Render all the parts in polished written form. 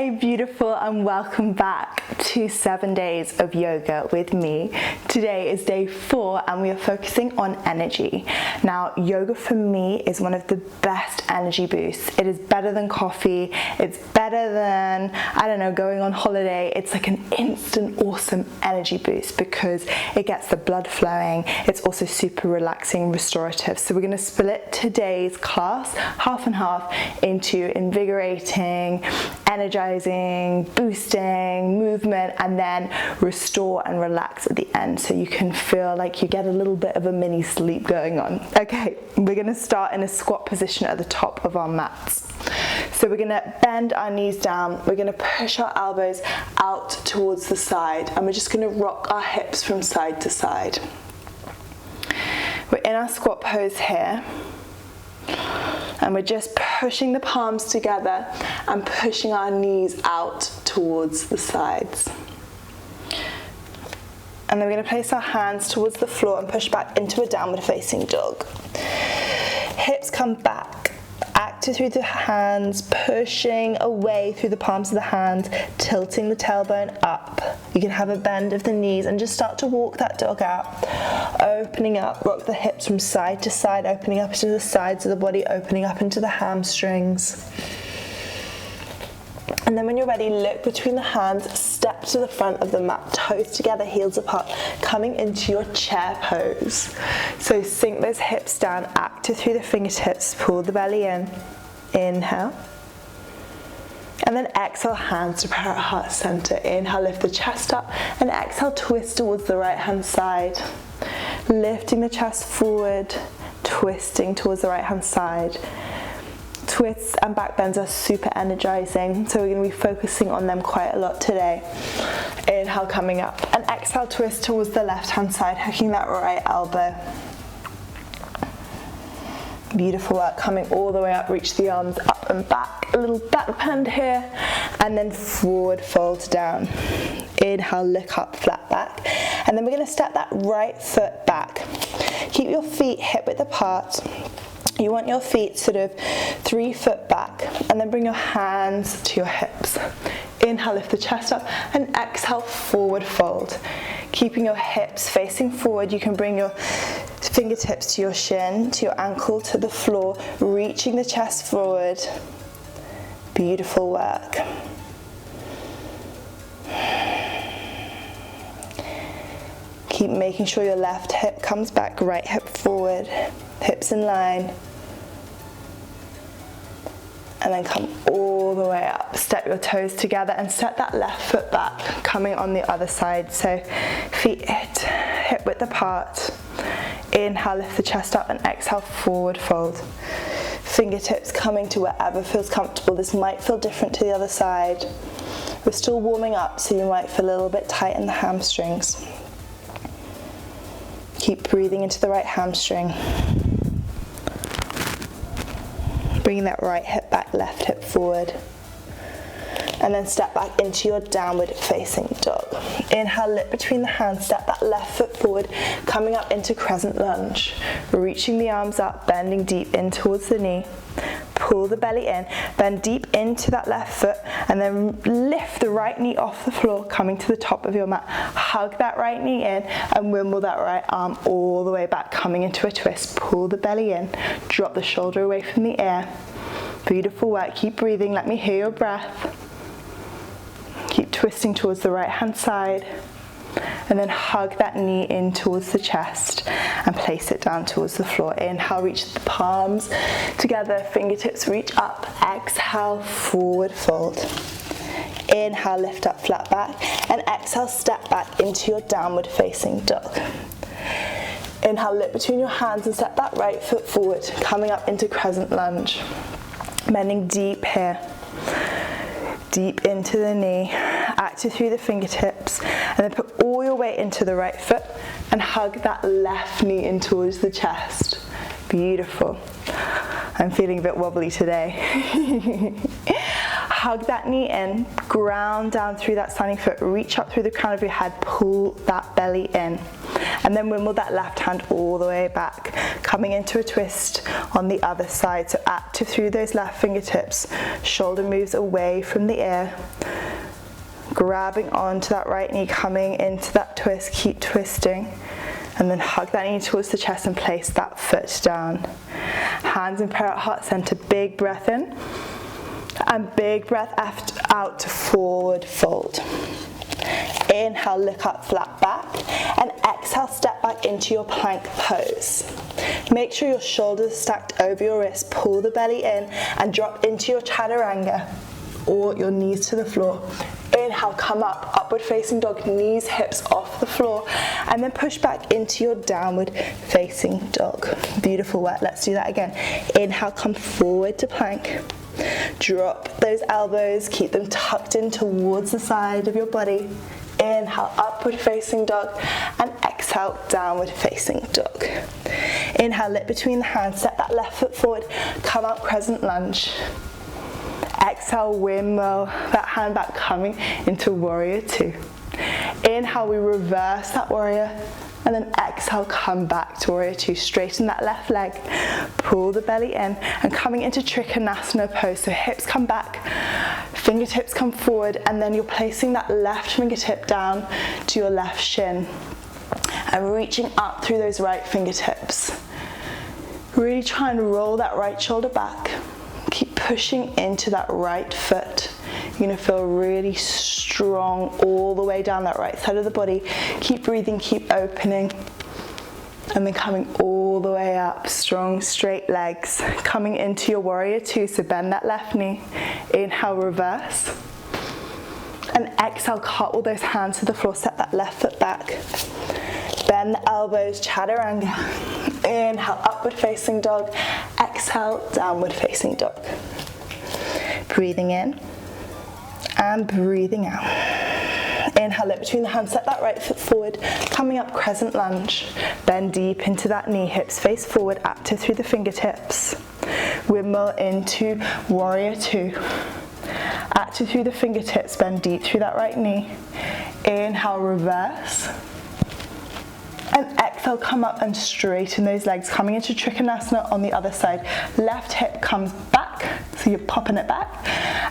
Hey beautiful, and welcome back to 7 days of yoga with me. Today is day 4 and we are focusing on energy. Now, yoga for me is one of the best energy boosts. It is better than coffee. It's better than, I don't know, going on holiday. It's like an instant awesome energy boost because it gets the blood flowing. It's also super relaxing, restorative. So we're going to split today's class half and half into invigorating, energizing, boosting, movement, and then restore and relax at the end so you can feel like you get a little bit of a mini sleep going on. Okay, we're going to start in a squat position at the top of our mats. So we're going to bend our knees down, we're going to push our elbows out towards the side, and we're just going to rock our hips from side to side. We're in our squat pose here. And we're just pushing the palms together and pushing our knees out towards the sides. And then we're going to place our hands towards the floor and push back into a downward facing dog. Hips come back, active through the hands, pushing away through the palms of the hands, tilting the tailbone up. You can have a bend of the knees and just start to walk that dog out. Opening up, rock the hips from side to side, opening up into the sides of the body, opening up into the hamstrings. And then when you're ready, look between the hands, step to the front of the mat, toes together, heels apart, coming into your chair pose. So sink those hips down, active through the fingertips, pull the belly in, inhale. And then exhale, hands to prayer at heart center. Inhale, lift the chest up, and exhale, twist towards the right hand side. Lifting the chest forward, twisting towards the right hand side. Twists and back bends are super energizing, so we're going to be focusing on them quite a lot today. Inhale, coming up, and exhale, twist towards the left hand side, hooking that right elbow. Beautiful work, coming all the way up, reach the arms up and back, a little back bend here, and then forward fold down. Inhale, look up, flat back, and then we're going to step that right foot back. Keep your feet hip width apart. You want your feet sort of 3 foot back, and then bring your hands to your hips. Inhale, lift the chest up, and exhale, forward fold. Keeping your hips facing forward, you can bring your fingertips to your shin, to your ankle, to the floor, reaching the chest forward. Beautiful work. Keep making sure your left hip comes back, right hip forward, hips in line. And then come all the way up. Step your toes together and set that left foot back, coming on the other side. So feet hip width apart. Inhale, lift the chest up, and exhale, forward fold. Fingertips coming to wherever feels comfortable. This might feel different to the other side. We're still warming up, so you might feel a little bit tight in the hamstrings. Keep breathing into the right hamstring. Bringing that right hip back, left hip forward. And then step back into your downward facing dog. Inhale, lift between the hands, step that left foot forward, coming up into crescent lunge. Reaching the arms up, bending deep in towards the knee. Pull the belly in, bend deep into that left foot, and then lift the right knee off the floor, coming to the top of your mat. Hug that right knee in and wimble that right arm all the way back, coming into a twist. Pull the belly in, drop the shoulder away from the ear. Beautiful work, keep breathing, let me hear your breath. Keep twisting towards the right hand side, and then hug that knee in towards the chest and place it down towards the floor. Inhale, reach the palms together, fingertips reach up. Exhale, forward fold. Inhale, lift up, flat back, and exhale, step back into your downward facing dog. Inhale, lift between your hands and step that right foot forward, coming up into crescent lunge. Bending deep here. Deep into the knee, active through the fingertips, and then put all your weight into the right foot and hug that left knee in towards the chest. Beautiful. I'm feeling a bit wobbly today. Hug that knee in, ground down through that standing foot, reach up through the crown of your head, pull that belly in. And then wimble that left hand all the way back, coming into a twist on the other side. So active through those left fingertips, shoulder moves away from the ear, grabbing onto that right knee, coming into that twist, keep twisting. And then hug that knee towards the chest and place that foot down. Hands in prayer at heart center, big breath in. And big breath out to forward fold. Inhale, look up, flat back. And exhale, step back into your plank pose. Make sure your shoulders are stacked over your wrists. Pull the belly in and drop into your chaturanga or your knees to the floor. Inhale, come up, upward facing dog, knees, hips off the floor, and then push back into your downward facing dog. Beautiful work, let's do that again. Inhale, come forward to plank. Drop those elbows, keep them tucked in towards the side of your body. Inhale, upward facing dog, and exhale, downward facing dog. Inhale, lift between the hands, step that left foot forward, come up, crescent lunge. Exhale, wimble that hand back, coming into warrior two. Inhale, we reverse that warrior, and then exhale, come back to warrior two. Straighten that left leg, pull the belly in, and coming into trikonasana pose. So hips come back, fingertips come forward, and then you're placing that left fingertip down to your left shin, and reaching up through those right fingertips. Really try and roll that right shoulder back. Keep pushing into that right foot. You're going to feel really strong all the way down that right side of the body. Keep breathing, keep opening. And then coming all the way up, strong straight legs. Coming into your warrior two, so bend that left knee. Inhale, reverse. And exhale, cartwheel those hands to the floor, step that left foot back. Bend the elbows, chaturanga. Inhale, upward facing dog. Exhale, downward facing dog. Breathing in and breathing out. Inhale, lift between the hands, step that right foot forward, coming up, crescent lunge. Bend deep into that knee, hips face forward, active through the fingertips. Wimble into warrior two. Active through the fingertips, bend deep through that right knee. Inhale, reverse. And exhale, come up and straighten those legs, coming into trikonasana on the other side. Left hip comes back, so you're popping it back,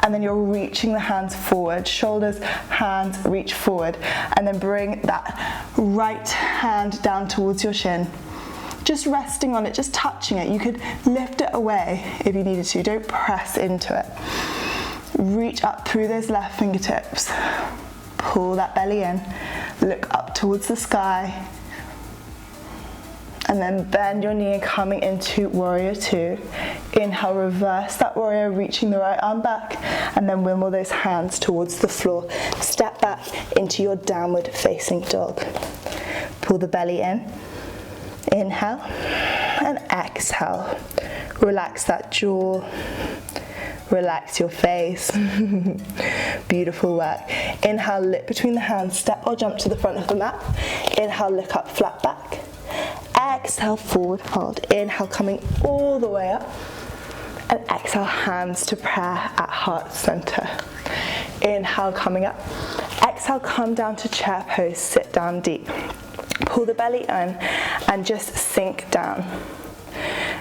and then you're reaching the hands forward. Shoulders, hands, reach forward, and then bring that right hand down towards your shin. Just resting on it, just touching it. You could lift it away if you needed to. Don't press into it. Reach up through those left fingertips. Pull that belly in. Look up towards the sky. And then bend your knee, coming into warrior two. Inhale, reverse that warrior, reaching the right arm back, and then wimble those hands towards the floor. Step back into your downward facing dog. Pull the belly in. Inhale and exhale. Relax that jaw. Relax your face. Beautiful work. Inhale, lift between the hands, step or jump to the front of the mat. Inhale, look up, flat back. Exhale, forward fold. Inhale, coming all the way up. And exhale, hands to prayer at heart center. Inhale, coming up. Exhale, come down to chair pose, sit down deep. Pull the belly in and just sink down.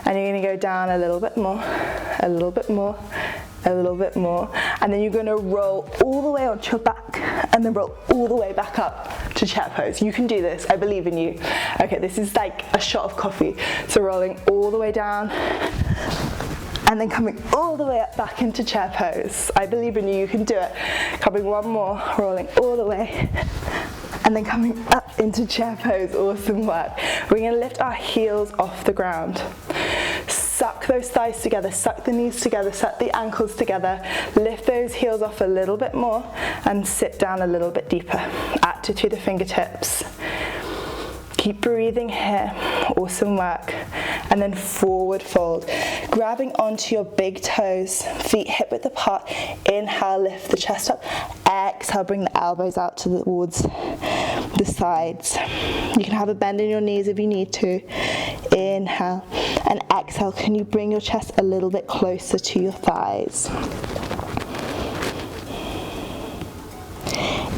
And you're going to go down a little bit more, a little bit more, a little bit more. And then you're going to roll all the way onto your back and then roll all the way back up to chair pose. You can do this. I believe in you. Okay, this is like a shot of coffee. So rolling all the way down and then coming all the way up back into chair pose. I believe in you. You can do it. Coming one more, rolling all the way. And then coming up into chair pose. Awesome work. We're going to lift our heels off the ground. Suck those thighs together, suck the knees together, suck the ankles together. Lift those heels off a little bit more and sit down a little bit deeper. Active through the fingertips. Keep breathing here. Awesome work. And then forward fold. Grabbing onto your big toes, feet hip width apart. Inhale, lift the chest up. Exhale, bring the elbows out towards the sides. You can have a bend in your knees if you need to. Inhale and exhale. Can you bring your chest a little bit closer to your thighs?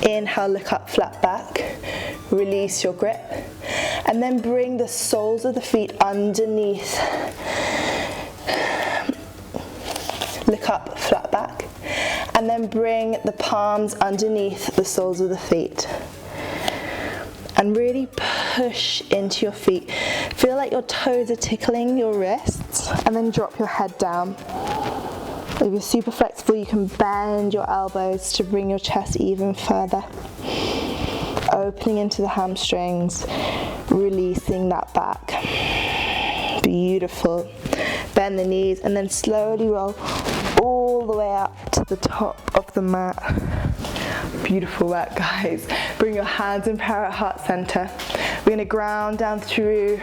Inhale, look up, flat back. Release your grip. And then bring the soles of the feet underneath. Look up, flat back. And then bring the palms underneath the soles of the feet. And really push into your feet. Feel like your toes are tickling your wrists, and then drop your head down. If you're super flexible, you can bend your elbows to bring your chest even further. Opening into the hamstrings, releasing that back. Beautiful. Bend the knees and then slowly roll all the way up to the top of the mat. Beautiful work, guys. Bring your hands in parrot heart center. We're going to ground down through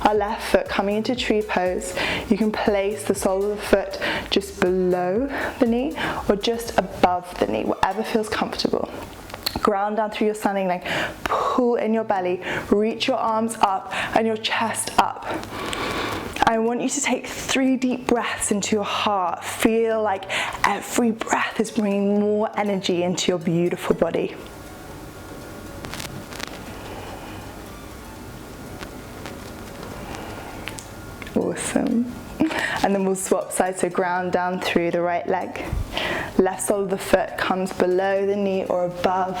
our left foot, coming into tree pose. You can place the sole of the foot just below the knee or just above the knee, whatever feels comfortable. Ground down through your standing leg, pull in your belly, reach your arms up and your chest up. I want you to take 3 deep breaths into your heart. Feel like every breath is bringing more energy into your beautiful body. Awesome. And then we'll swap sides, so ground down through the right leg. Left sole of the foot comes below the knee or above.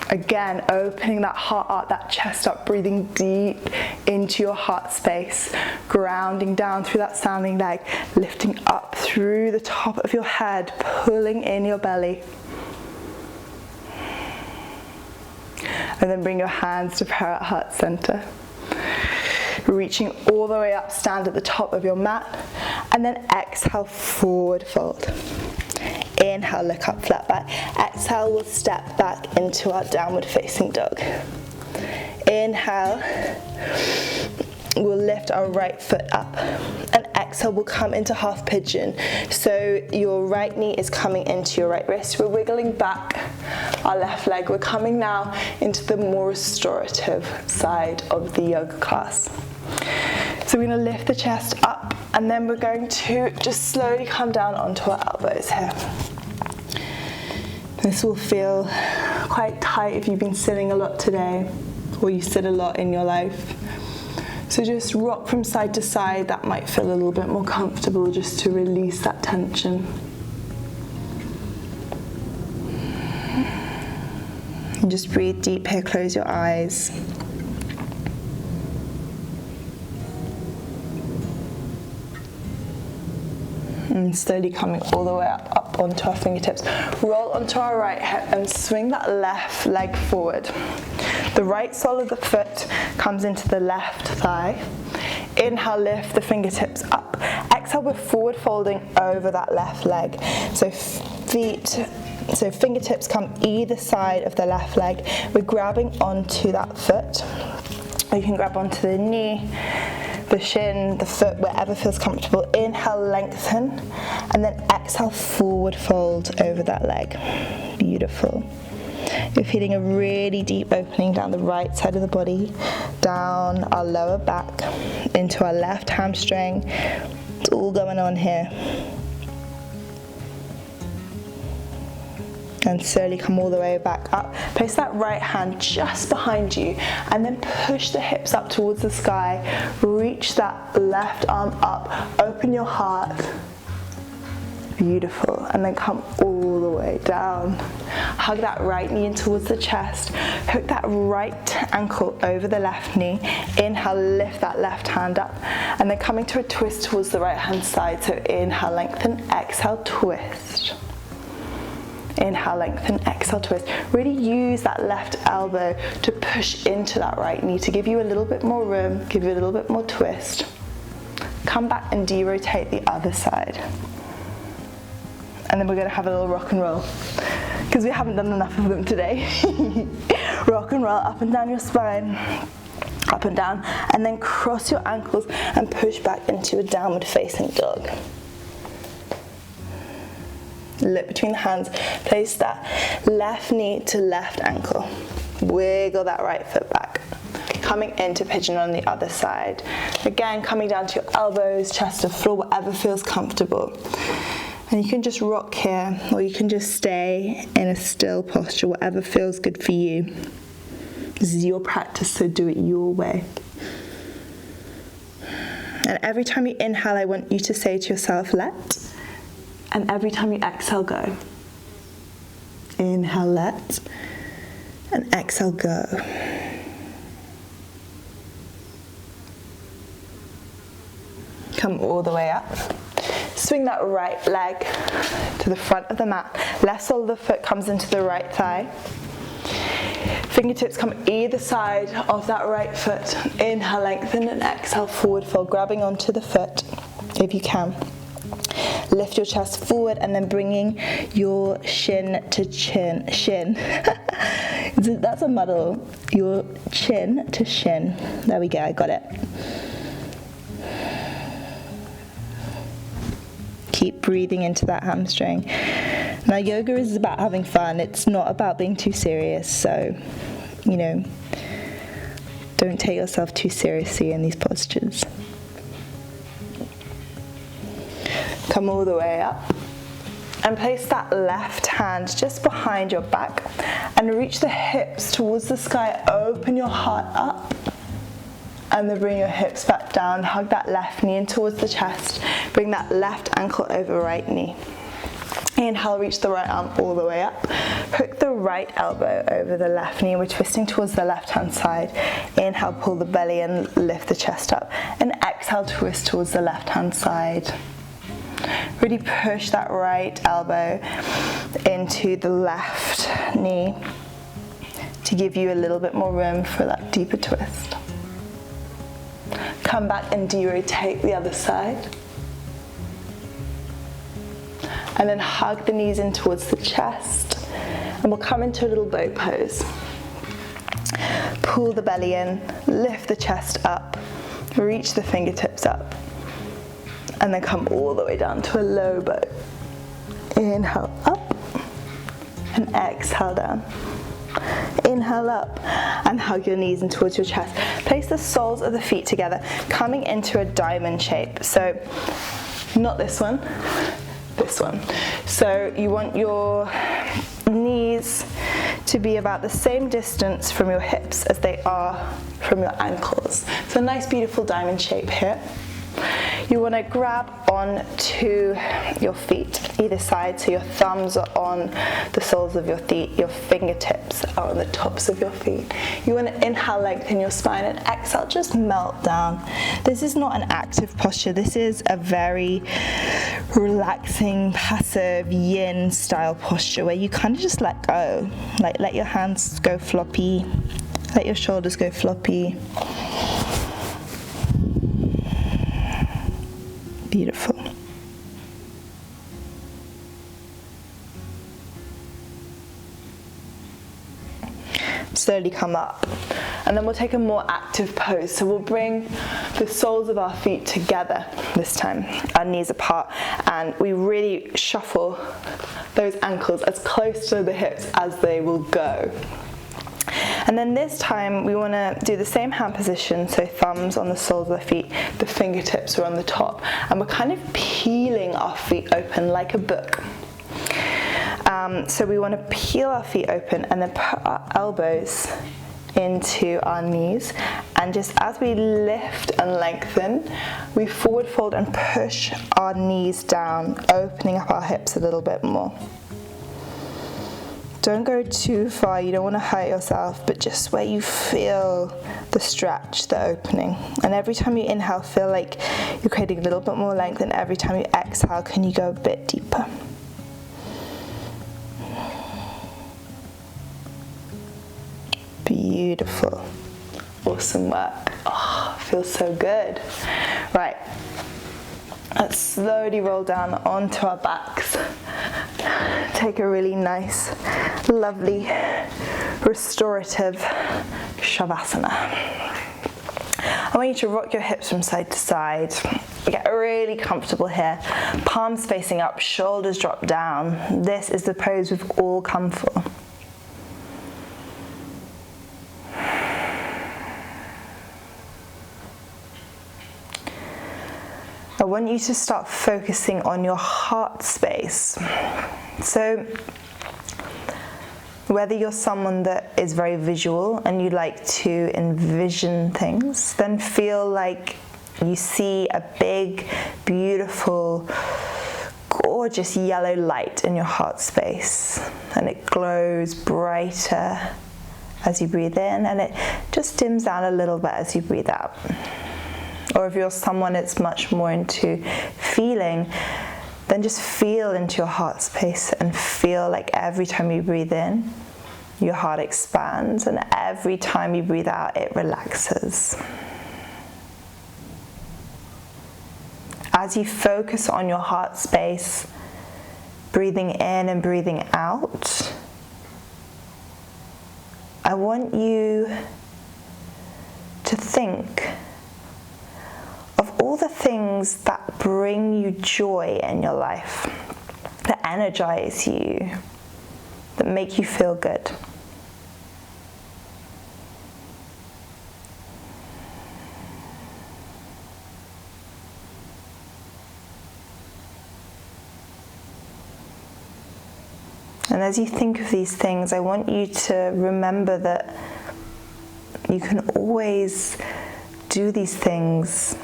Again, opening that heart out, that chest up, breathing deep into your heart space. Grounding down through that standing leg, lifting up through the top of your head, pulling in your belly. And then bring your hands to parrot heart center. Reaching all the way up, stand at the top of your mat, and then exhale, forward fold. Inhale, look up, flat back. Exhale, we'll step back into our downward facing dog. Inhale, we'll lift our right foot up, and exhale, we'll come into half pigeon. So your right knee is coming into your right wrist. We're wiggling back our left leg. We're coming now into the more restorative side of the yoga class. So we're going to lift the chest up, and then we're going to just slowly come down onto our elbows here. This will feel quite tight if you've been sitting a lot today, or you sit a lot in your life. So just rock from side to side. That might feel a little bit more comfortable, just to release that tension. And just breathe deep here, close your eyes. And slowly coming all the way up onto our fingertips. Roll onto our right hip and swing that left leg forward. The right sole of the foot comes into the left thigh. Inhale, lift the fingertips up. Exhale, we're forward folding over that left leg. So fingertips come either side of the left leg. We're grabbing onto that foot. Or you can grab onto the knee, the shin, the foot, wherever feels comfortable. Inhale, lengthen, and then exhale, forward fold over that leg. Beautiful. You're feeling a really deep opening down the right side of the body, down our lower back, into our left hamstring. It's all going on here. And slowly come all the way back up. Place that right hand just behind you, and then push the hips up towards the sky. Reach that left arm up, open your heart. Beautiful. And then come all the way down. Hug that right knee in towards the chest. Hook that right ankle over the left knee. Inhale, lift that left hand up. And then coming to a twist towards the right hand side. So inhale, lengthen, exhale, twist. Inhale, lengthen, exhale, twist. Really use that left elbow to push into that right knee to give you a little bit more room, give you a little bit more twist. Come back and de-rotate the other side. And then we're going to have a little rock and roll, because we haven't done enough of them today. Rock and roll up and down your spine, up and down, and then cross your ankles and push back into a downward facing dog. Look between the hands, place that left knee to left ankle. Wiggle that right foot back. Coming into pigeon on the other side. Again, coming down to your elbows, chest to floor, whatever feels comfortable. And you can just rock here, or you can just stay in a still posture, whatever feels good for you. This is your practice, so do it your way. And every time you inhale, I want you to say to yourself, let. And every time you exhale, go. Inhale, let. And exhale, go. Come all the way up. Swing that right leg to the front of the mat. Left sole of the foot comes into the right thigh. Fingertips come either side of that right foot. Inhale, lengthen, and exhale, forward fold, grabbing onto the foot if you can. Lift your chest forward and then bringing your shin to chin. That's a muddle. Your chin to shin. There we go, I got it. Keep breathing into that hamstring. Now, yoga is about having fun. It's not about being too serious. So, don't take yourself too seriously in these postures. Come all the way up and place that left hand just behind your back and reach the hips towards the sky. Open your heart up and then bring your hips back down. Hug that left knee in towards the chest. Bring that left ankle over right knee. Inhale, reach the right arm all the way up. Hook the right elbow over the left knee. We're twisting towards the left hand side. Inhale, pull the belly and lift the chest up. And exhale, twist towards the left hand side. Really push that right elbow into the left knee to give you a little bit more room for that deeper twist. Come back and de-rotate the other side. And then hug the knees in towards the chest. And we'll come into a little boat pose. Pull the belly in, lift the chest up, reach the fingertips up. And then come all the way down to a low boat. Inhale up and exhale down. Inhale up and hug your knees in towards your chest. Place the soles of the feet together, coming into a diamond shape. So, not this one, this one. So you want your knees to be about the same distance from your hips as they are from your ankles. So a nice beautiful diamond shape here. You want to grab onto your feet either side, so your thumbs are on the soles of your feet, your fingertips are on the tops of your feet. You want to inhale, lengthen your spine, and exhale, just melt down. This is not an active posture. This is a very relaxing, passive yin style posture where you kind of just let go. Like, let your hands go floppy, let your shoulders go floppy. Beautiful. Slowly come up, and then we'll take a more active pose. So we'll bring the soles of our feet together this time, our knees apart, and we really shuffle those ankles as close to the hips as they will go. And then this time we want to do the same hand position, so thumbs on the soles of the feet, the fingertips are on the top, and we're kind of peeling our feet open like a book. So we want to peel our feet open and then put our elbows into our knees, and just as we lift and lengthen, we forward fold and push our knees down, opening up our hips a little bit more. Don't go too far, you don't want to hurt yourself, but just where you feel the stretch, the opening. And every time you inhale, feel like you're creating a little bit more length, and every time you exhale, can you go a bit deeper? Beautiful. Awesome work. Oh, feels so good. Right. Let's slowly roll down onto our backs. Take a really nice, lovely, restorative Shavasana. I want you to rock your hips from side to side. Get really comfortable here. Palms facing up, shoulders drop down. This is the pose we've all come for. I want you to start focusing on your heart space. So Whether you're someone that is very visual and you like to envision things, then feel like you see a big, beautiful, gorgeous yellow light in your heart space, and it glows brighter as you breathe in, and it just dims down a little bit as you breathe out. Or if you're someone that's much more into feeling, then just feel into your heart space and feel like every time you breathe in, your heart expands, and every time you breathe out, it relaxes. As you focus on your heart space, breathing in and breathing out, I want you to think of all the things that bring you joy in your life, that energize you, that make you feel good. And as you think of these things, I want you to remember that you can always do these things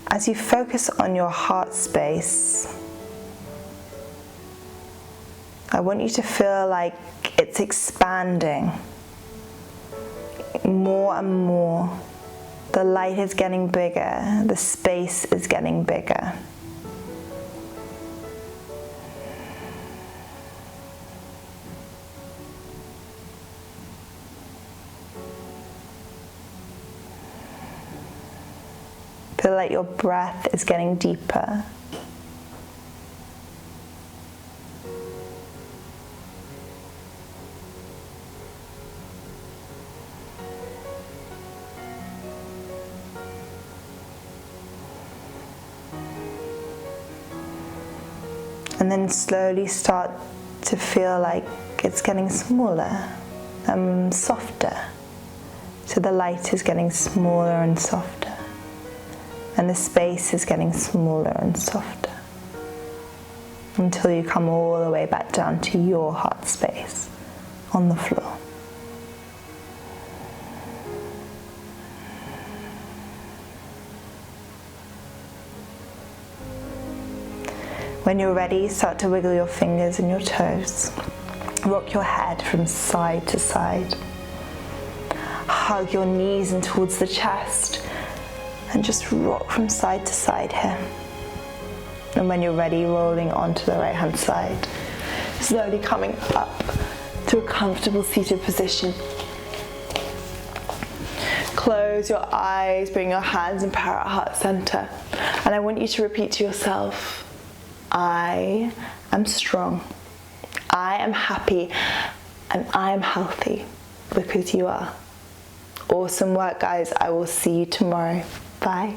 as you focus on your heart space. I want you to feel like it's expanding more and more. The light is getting bigger, the space is getting bigger. Feel like your breath is getting deeper. And then slowly start to feel like it's getting smaller and softer. So the light is getting smaller and softer, and the space is getting smaller and softer, until you come all the way back down to your heart space on the floor. When you're ready, start to wiggle your fingers and your toes. Rock your head from side to side. Hug your knees in towards the chest, and just rock from side to side here. And when you're ready, rolling onto the right hand side. Slowly coming up to a comfortable seated position. Close your eyes, bring your hands in prayer at heart center. And I want you to repeat to yourself, I am strong, I am happy, and I am healthy, because you are. Awesome work, guys. I will see you tomorrow. Bye.